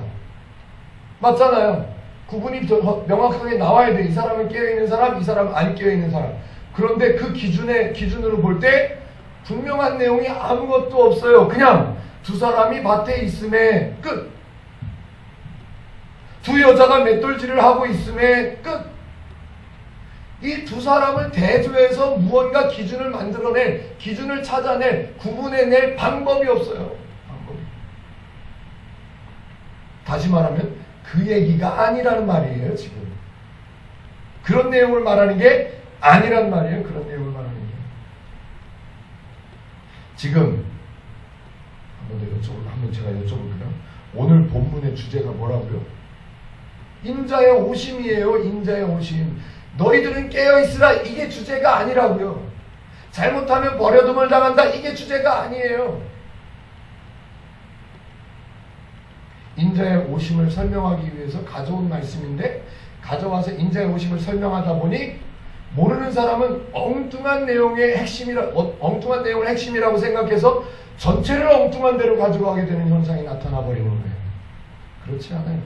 맞잖아요. 구분이 명확하게 나와야 돼. 이 사람은 깨어있는 사람, 이 사람은 안 깨어있는 사람. 그런데 그 기준으로 볼 때 분명한 내용이 아무것도 없어요. 그냥 두 사람이 밭에 있음에 끝. 두 여자가 맷돌질을 하고 있음에 끝. 이 두 사람을 대조해서 무언가 기준을 만들어낼, 기준을 찾아낼, 구분해낼 방법이 없어요. 다시 말하면 그 얘기가 아니라는 말이에요. 지금 그런 내용을 말하는 게 아니란 말이에요. 그런 내용을 말하는 게. 지금 한번 제가 여쭤볼게요. 오늘 본문의 주제가 뭐라고요? 인자의 오심이에요. 인자의 오심. 너희들은 깨어있으라 이게 주제가 아니라고요. 잘못하면 버려둠을 당한다 이게 주제가 아니에요. 인자의 오심을 설명하기 위해서 가져온 말씀인데 가져와서 인자의 오심을 설명하다 보니 모르는 사람은 엉뚱한 내용을 핵심이라고 생각해서 전체를 엉뚱한 대로 가져가게 되는 현상이 나타나 버리는 거예요. 그렇지 않아요.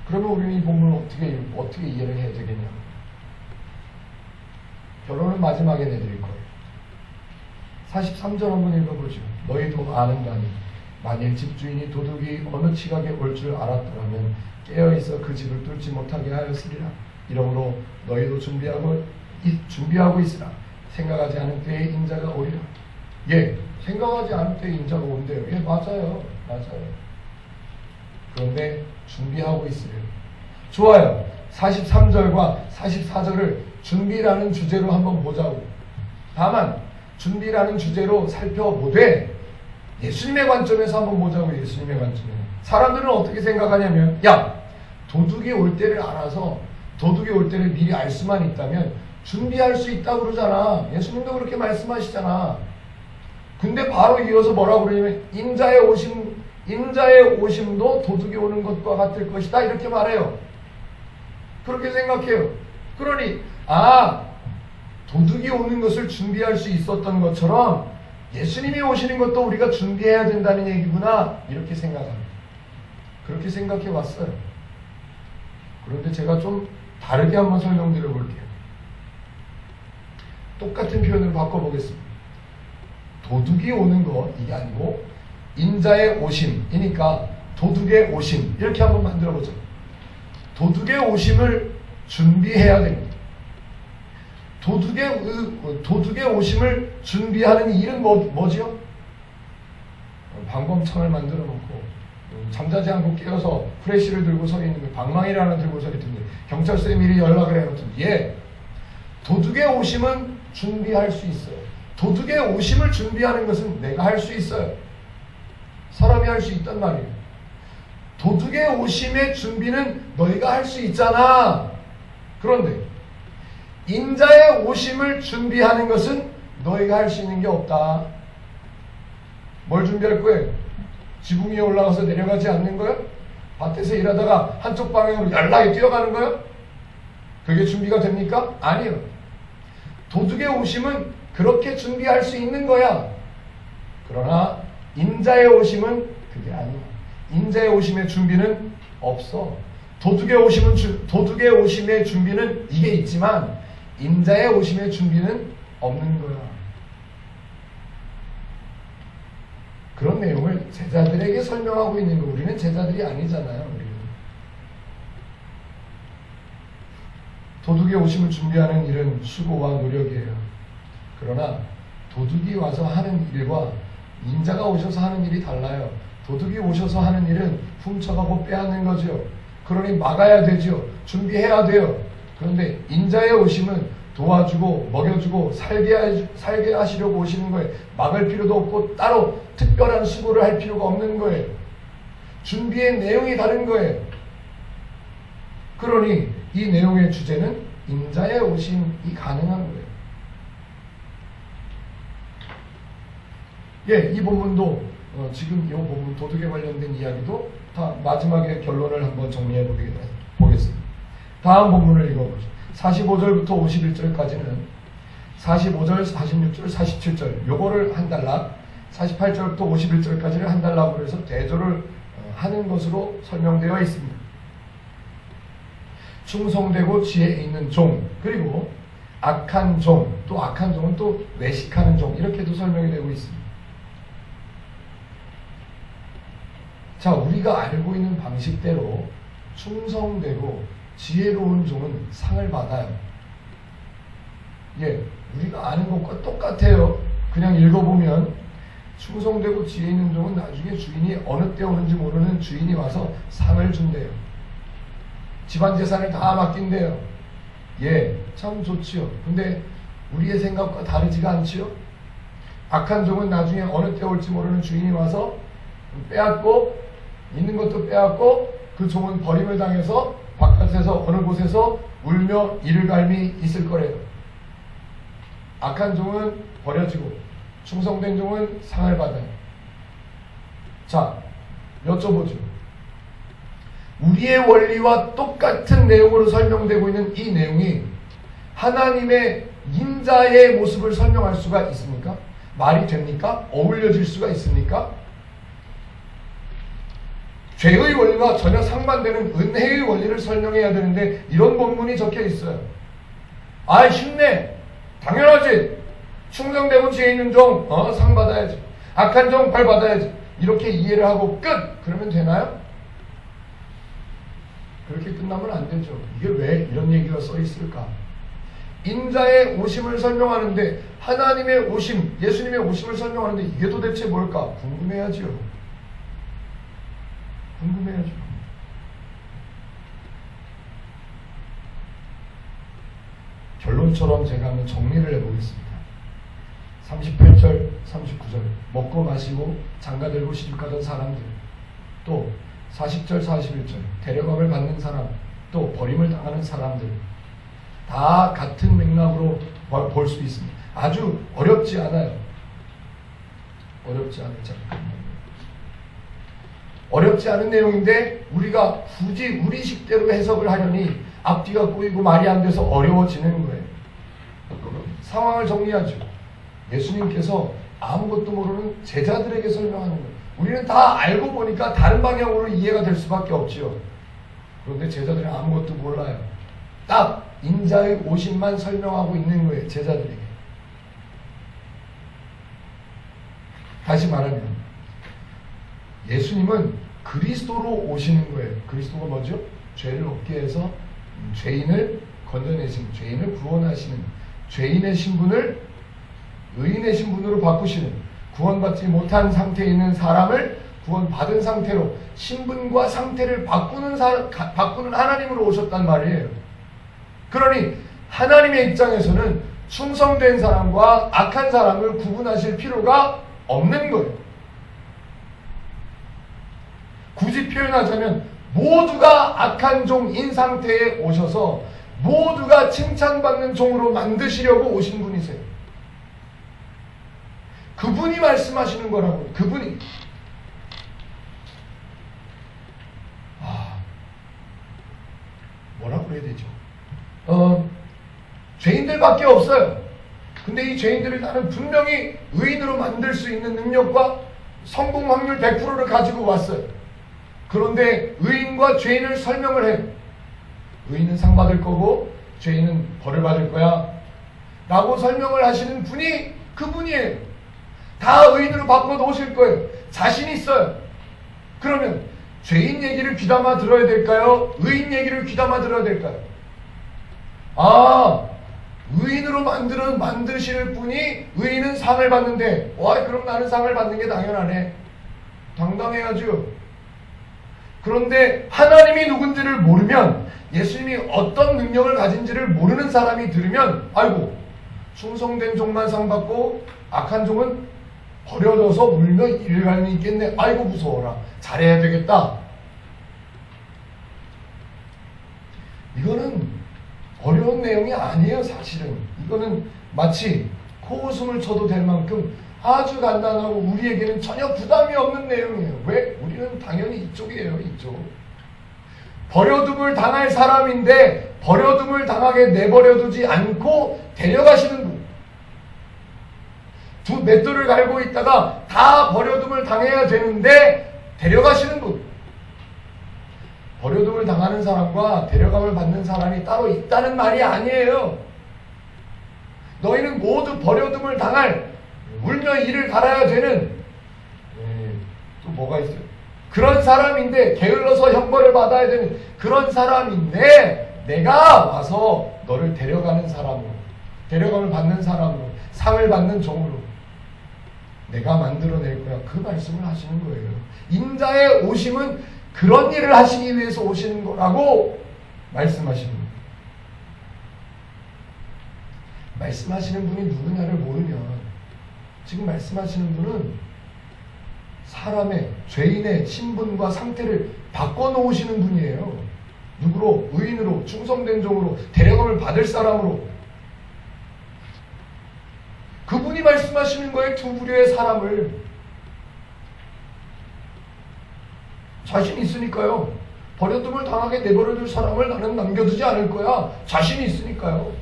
그러면 우리는 이 본문을 어떻게 이해를 해야 되겠냐? 결론은 마지막에 내드릴 거예요. 43절 한번 읽어보죠. 너희도 아는가니 만일 집주인이 도둑이 어느 지각에 올 줄 알았더라면 깨어있어 그 집을 뚫지 못하게 하였으리라. 이러므로 너희도 준비하고 있으라. 생각하지 않은 때에 인자가 오리라. 예, 생각하지 않은 때에 인자가 온대요. 예, 맞아요. 그런데 준비하고 있으래요. 좋아요. 43절과 44절을 준비라는 주제로 한번 보자고. 다만 준비라는 주제로 살펴보되 예수님의 관점에서 한번 보자고. 예수님의 관점에서 사람들은 어떻게 생각하냐면, 야, 도둑이 올 때를 알아서 도둑이 올 때를 미리 알 수만 있다면 준비할 수 있다고 그러잖아. 예수님도 그렇게 말씀하시잖아. 근데 바로 이어서 뭐라고 그러냐면 인자의 오심도 도둑이 오는 것과 같을 것이다, 이렇게 말해요. 그렇게 생각해요. 그러니 도둑이 오는 것을 준비할 수 있었던 것처럼 예수님이 오시는 것도 우리가 준비해야 된다는 얘기구나, 이렇게 생각합니다. 그렇게 생각해 왔어요. 그런데 제가 좀 다르게 한번 설명드려 볼게요. 똑같은 표현을 바꿔보겠습니다. 도둑이 오는 것, 이게 아니고 인자의 오심이니까 도둑의 오심, 이렇게 한번 만들어 보죠. 도둑의 오심을 준비해야 됩니다. 도둑의 오심을 준비하는 일은 뭐지요? 방범창을 만들어 놓고 잠자지 않고 깨어서 프레쉬를 들고 서 있는 거예요. 방망이를 하나 들고 서 있던데 경찰서에 미리 연락을 해놓던데. 예, 도둑의 오심은 준비할 수 있어요. 도둑의 오심을 준비하는 것은 내가 할 수 있어요. 사람이 할 수 있단 말이에요. 도둑의 오심의 준비는 너희가 할 수 있잖아. 그런데 인자의 오심을 준비하는 것은 너희가 할 수 있는 게 없다. 뭘 준비할 거예요? 지붕 위에 올라가서 내려가지 않는 거예요? 밭에서 일하다가 한쪽 방향으로 연락이 뛰어가는 거예요? 그게 준비가 됩니까? 아니요. 도둑의 오심은 그렇게 준비할 수 있는 거야. 그러나 인자의 오심은 그게 아니야. 인자의 오심의 준비는 없어. 도둑의 오심의 준비는 이게 있지만 인자의 오심의 준비는 없는 거야. 그런 내용을 제자들에게 설명하고 있는 거. 우리는 제자들이 아니잖아요. 우리는. 도둑의 오심을 준비하는 일은 수고와 노력이에요. 그러나 도둑이 와서 하는 일과 인자가 오셔서 하는 일이 달라요. 도둑이 오셔서 하는 일은 훔쳐가고 빼앗는 거죠. 그러니 막아야 되죠. 준비해야 돼요. 그런데 인자의 오심은 도와주고 먹여주고 살게 하시려고 오시는 거예요. 막을 필요도 없고 따로 특별한 수고를 할 필요가 없는 거예요. 준비의 내용이 다른 거예요. 그러니 이 내용의 주제는 인자의 오심이 가능한 거예요. 예, 이 본문도 지금 이 본문 도둑에 관련된 이야기도 다 마지막에 결론을 한번 정리해 보겠습니다. 다음 본문을 읽어보죠. 45절부터 51절까지는 45절, 46절, 47절 요거를 한 단락, 48절부터 51절까지를 한 단락으로 해서 대조를 하는 것으로 설명되어 있습니다. 충성되고 지혜 있는 종, 그리고 악한 종, 또 악한 종은 또 외식하는 종, 이렇게도 설명이 되고 있습니다. 자, 우리가 알고 있는 방식대로 충성되고 지혜로운 종은 상을 받아요. 예, 우리가 아는 것과 똑같아요. 그냥 읽어보면 충성되고 지혜 있는 종은 나중에 주인이 어느 때 오는지 모르는 주인이 와서 상을 준대요. 집안 재산을 다 맡긴대요. 예, 참 좋지요. 근데 우리의 생각과 다르지가 않지요. 악한 종은 나중에 어느 때 올지 모르는 주인이 와서 빼앗고 있는 것도 빼앗고 그 종은 버림을 당해서 바깥에서 어느 곳에서 울며 이를 갈미 있을 거래요. 악한 종은 버려지고 충성된 종은 상을 받아요. 자, 여쭤보죠. 우리의 원리와 똑같은 내용으로 설명되고 있는 이 내용이 하나님의 인자의 모습을 설명할 수가 있습니까? 말이 됩니까? 어울려질 수가 있습니까? 죄의 원리와 전혀 상반되는 은혜의 원리를 설명해야 되는데 이런 본문이 적혀 있어요. 아, 쉽네. 당연하지. 충성되고 지혜 있는 종 상 받아야지. 악한 종 벌 받아야지. 이렇게 이해를 하고 끝. 그러면 되나요? 그렇게 끝나면 안 되죠. 이게 왜 이런 얘기가 써 있을까? 인자의 오심을 설명하는데, 하나님의 오심, 예수님의 오심을 설명하는데 이게 도대체 뭘까? 궁금해야죠. 궁금해야죠. 결론처럼 제가 한번 정리를 해보겠습니다. 38절, 39절 먹고 마시고 장가들고 시집가던 사람들, 또 40절, 41절 데려감을 받는 사람, 또 버림을 당하는 사람들, 다 같은 맥락으로 볼 수 있습니다. 아주 어렵지 않아요. 어렵지 않은 내용인데 우리가 굳이 우리 식대로 해석을 하려니 앞뒤가 꼬이고 말이 안 돼서 어려워지는 거예요. 상황을 정리하죠. 예수님께서 아무것도 모르는 제자들에게 설명하는 거예요. 우리는 다 알고 보니까 다른 방향으로 이해가 될 수밖에 없지요. 그런데 제자들은 아무것도 몰라요. 딱 인자의 오심만 설명하고 있는 거예요. 제자들에게. 다시 말하면 예수님은 그리스도로 오시는 거예요. 그리스도가 뭐죠? 죄를 없게 해서 죄인을 건져내시는, 죄인을 구원하시는, 죄인의 신분을 의인의 신분으로 바꾸시는, 구원받지 못한 상태에 있는 사람을 구원받은 상태로 신분과 상태를 바꾸는 하나님으로 오셨단 말이에요. 그러니 하나님의 입장에서는 충성된 사람과 악한 사람을 구분하실 필요가 없는 거예요. 굳이 표현하자면 모두가 악한 종인 상태에 오셔서 모두가 칭찬받는 종으로 만드시려고 오신 분이세요. 그분이 말씀하시는 거라고. 그분이. 뭐라고 그래야 되죠? 죄인들밖에 없어요. 근데 이 죄인들을 나는 분명히 의인으로 만들 수 있는 능력과 성공 확률 100%를 가지고 왔어요. 그런데 의인과 죄인을 설명을 해요. 의인은 상 받을 거고 죄인은 벌을 받을 거야 라고 설명을 하시는 분이 그분이에요. 다 의인으로 바꿔 놓으실 거예요. 자신 있어요. 그러면 죄인 얘기를 귀담아 들어야 될까요? 의인 얘기를 귀담아 들어야 될까요? 의인으로 만드실 분이 의인은 상을 받는데, 그럼 나는 상을 받는 게 당연하네. 당당해야죠. 그런데 하나님이 누군지를 모르면, 예수님이 어떤 능력을 가진지를 모르는 사람이 들으면, 아이고, 충성된 종만 상 받고 악한 종은 버려져서 울며 일갈미 있겠네. 아이고 무서워라. 잘해야 되겠다. 이거는 어려운 내용이 아니에요. 사실은 이거는 마치 코웃음을 쳐도 될 만큼 아주 간단하고 우리에게는 전혀 부담이 없는 내용이에요. 왜? 우리는 당연히 이쪽이에요. 이쪽. 버려둠을 당할 사람인데 버려둠을 당하게 내버려두지 않고 데려가시는 분. 두 맷돌을 갈고 있다가 다 버려둠을 당해야 되는데 데려가시는 분. 버려둠을 당하는 사람과 데려감을 받는 사람이 따로 있다는 말이 아니에요. 너희는 모두 버려둠을 당할, 울며 이를 갈아야 되는, 또 뭐가 있어요? 그런 사람인데, 게을러서 형벌을 받아야 되는 그런 사람인데, 내가 와서 너를 데려가는 사람으로, 데려감을 받는 사람으로, 상을 받는 종으로 내가 만들어낼 거야. 그 말씀을 하시는 거예요. 인자의 오심은 그런 일을 하시기 위해서 오시는 거라고 말씀하시는 거예요. 말씀하시는 분이 누구냐를 모르면, 지금 말씀하시는 분은 사람의, 죄인의 신분과 상태를 바꿔놓으시는 분이에요. 누구로? 의인으로, 충성된 종으로, 데려감을 받을 사람으로. 그분이 말씀하시는 거예요. 두 부류의 사람을. 자신 있으니까요. 버려둠을 당하게 내버려둘 사람을 나는 남겨두지 않을 거야. 자신이 있으니까요.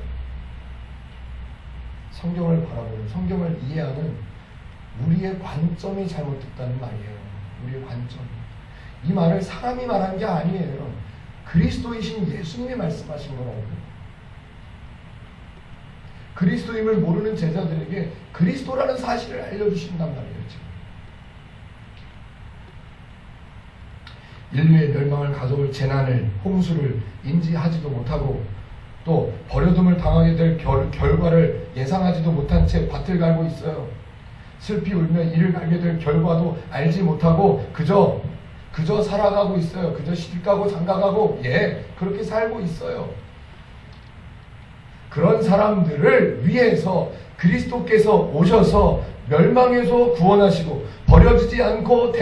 성경을 바라보는, 성경을 이해하는 우리의 관점이 잘못됐다는 말이에요. 우리의 관점. 이 말을 사람이 말한 게 아니에요. 그리스도이신 예수님이 말씀하신 거라고요. 그리스도임을 모르는 제자들에게 그리스도라는 사실을 알려주신단 말이에요. 지금. 인류의 멸망을 가져올 재난을, 홍수를 인지하지도 못하고 또 버려둠을 당하게 될 결과를 예상하지도 못한 채 밭을 갈고 있어요. 슬피 울며 이를 갈게 될 결과도 알지 못하고 그저 살아가고 있어요. 그저 시집가고 장가가고 그렇게 살고 있어요. 그런 사람들을 위해서 그리스도께서 오셔서 멸망에서 구원하시고 버려지지 않고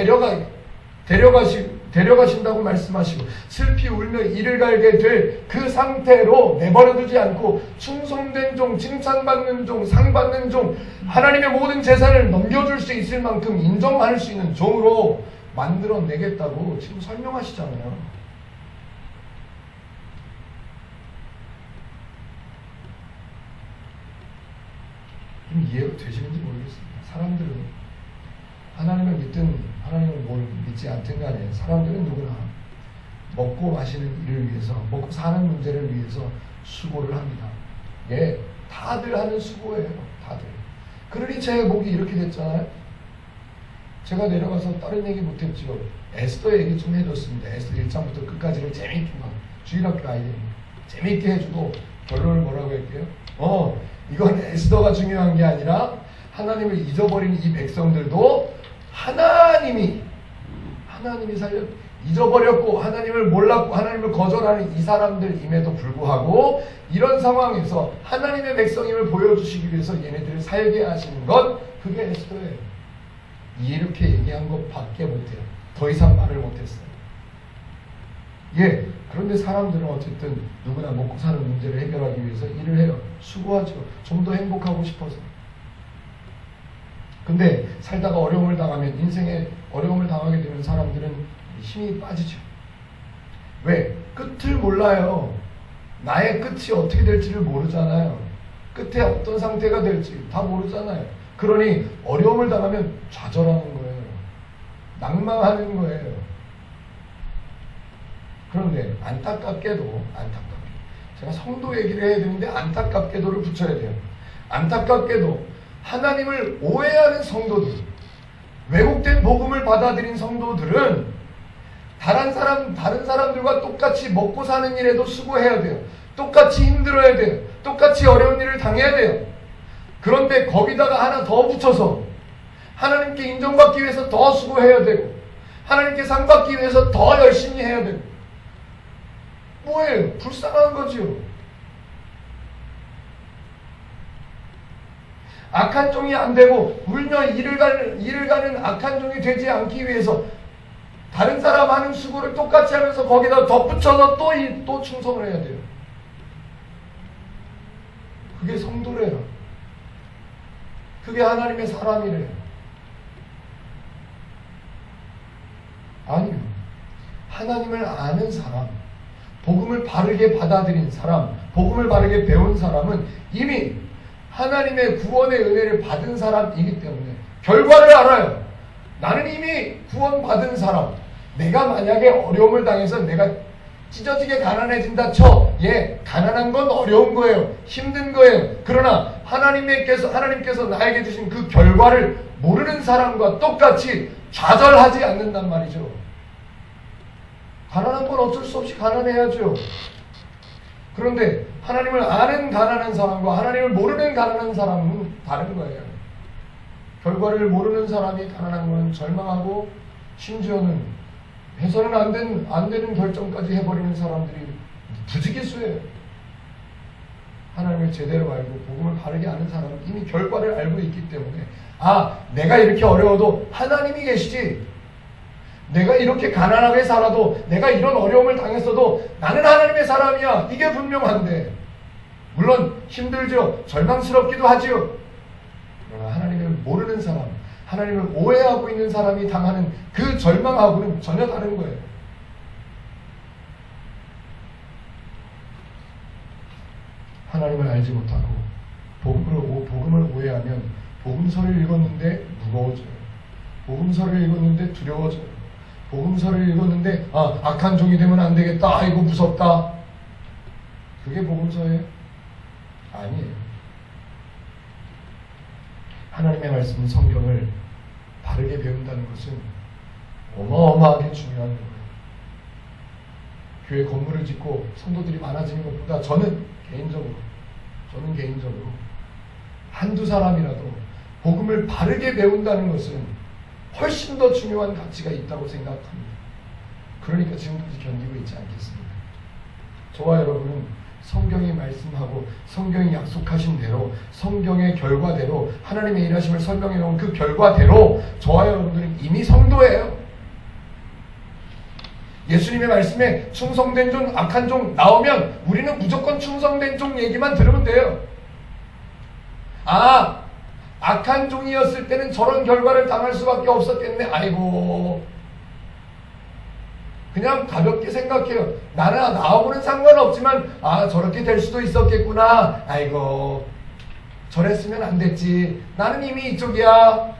데려가신다고 말씀하시고 슬피 울며 이를 갈게 될 그 상태로 내버려두지 않고 충성된 종, 칭찬받는 종, 상받는 종, 하나님의 모든 재산을 넘겨줄 수 있을 만큼 인정받을 수 있는 종으로 만들어내겠다고 지금 설명하시잖아요. 좀 이해가 되시는지 모르겠습니다. 사람들은 하나님을 믿든 하나님을 뭘 믿지 않든 간에 사람들은 누구나 먹고 마시는 일을 위해서, 먹고 사는 문제를 위해서 수고를 합니다. 다들 하는 수고예요. 다들. 그러니 제 목이 이렇게 됐잖아요. 제가 내려가서 다른 얘기 못했죠. 에스더 얘기 좀 해줬습니다. 에스더 1장부터 끝까지를 재미있게 주일학교 아이들이 재미있게 해주고 결론을 뭐라고 할게요? 이건 에스더가 중요한 게 아니라 하나님을 잊어버린 이 백성들도 하나님이 잊어버렸고 하나님을 몰랐고 하나님을 거절하는 이 사람들임에도 불구하고 이런 상황에서 하나님의 백성임을 보여주시기 위해서 얘네들을 살게 하시는 것, 그게 에스더예요. 이렇게 얘기한 것밖에 못해요. 더 이상 말을 못했어요. 그런데 사람들은 어쨌든 누구나 먹고 사는 문제를 해결하기 위해서 일을 해요. 수고하죠. 좀 더 행복하고 싶어서. 근데 살다가 어려움을 당하면, 인생에 어려움을 당하게 되는 사람들은 힘이 빠지죠. 왜? 끝을 몰라요. 나의 끝이 어떻게 될지를 모르잖아요. 끝에 어떤 상태가 될지 다 모르잖아요. 그러니 어려움을 당하면 좌절하는 거예요. 낭망하는 거예요. 그런데 안타깝게도 제가 성도 얘기를 해야 되는데 안타깝게도를 붙여야 돼요. 안타깝게도 하나님을 오해하는 성도들, 왜곡된 복음을 받아들인 성도들은 다른 사람들과 똑같이 먹고 사는 일에도 수고해야 돼요. 똑같이 힘들어야 돼요. 똑같이 어려운 일을 당해야 돼요. 그런데 거기다가 하나 더 붙여서 하나님께 인정받기 위해서 더 수고해야 되고 하나님께 상 받기 위해서 더 열심히 해야 되고 뭐예요? 불쌍한 거지요. 악한 종이 안 되고 울며 이를 가는 악한 종이 되지 않기 위해서 다른 사람 하는 수고를 똑같이 하면서 거기다 덧붙여서 또 충성을 해야 돼요. 그게 성도래요. 그게 하나님의 사람이래요. 아니요. 하나님을 아는 사람, 복음을 바르게 받아들인 사람, 복음을 바르게 배운 사람은 이미 하나님의 구원의 은혜를 받은 사람이기 때문에 결과를 알아요. 나는 이미 구원받은 사람. 내가 만약에 어려움을 당해서 내가 찢어지게 가난해진다 쳐. 가난한 건 어려운 거예요. 힘든 거예요. 그러나 하나님께서 나에게 주신 그 결과를 모르는 사람과 똑같이 좌절하지 않는단 말이죠. 가난한 건 어쩔 수 없이 가난해야죠. 그런데 하나님을 아는 가난한 사람과 하나님을 모르는 가난한 사람은 다른 거예요. 결과를 모르는 사람이 가난한 건 절망하고 심지어는 해서는 안 되는 결정까지 해버리는 사람들이 부지기수예요. 하나님을 제대로 알고 복음을 바르게 아는 사람은 이미 결과를 알고 있기 때문에 내가 이렇게 어려워도 하나님이 계시지, 내가 이렇게 가난하게 살아도 내가 이런 어려움을 당했어도 나는 하나님의 사람이야. 이게 분명한데 물론 힘들죠. 절망스럽기도 하지요. 그러나 하나님을 모르는 사람, 하나님을 오해하고 있는 사람이 당하는 그 절망하고는 전혀 다른 거예요. 하나님을 알지 못하고 복음을 오해하면 복음서를 읽었는데 무거워져요. 복음서를 읽었는데 두려워져요. 복음서를 읽었는데 악한 종이 되면 안 되겠다. 이거 무섭다. 그게 복음서예요? 아니에요. 하나님의 말씀 성경을 바르게 배운다는 것은 어마어마하게 중요한 거예요. 교회 건물을 짓고 성도들이 많아지는 것보다 저는 개인적으로 한두 사람이라도 복음을 바르게 배운다는 것은 훨씬 더 중요한 가치가 있다고 생각합니다. 그러니까 지금까지 견디고 있지 않겠습니다. 저와 여러분은 성경이 말씀하고 성경이 약속하신 대로 성경의 결과대로 하나님의 일하심을 설명해 놓은 그 결과대로 저와 여러분들은 이미 성도예요. 예수님의 말씀에 충성된 종, 악한 종 나오면 우리는 무조건 충성된 종 얘기만 들으면 돼요. 아, 악한 종이었을 때는 저런 결과를 당할 수밖에 없었겠네. 아이고, 그냥 가볍게 생각해요. 나하고는 상관없지만 저렇게 될 수도 있었겠구나. 아이고, 저랬으면 안 됐지. 나는 이미 이쪽이야.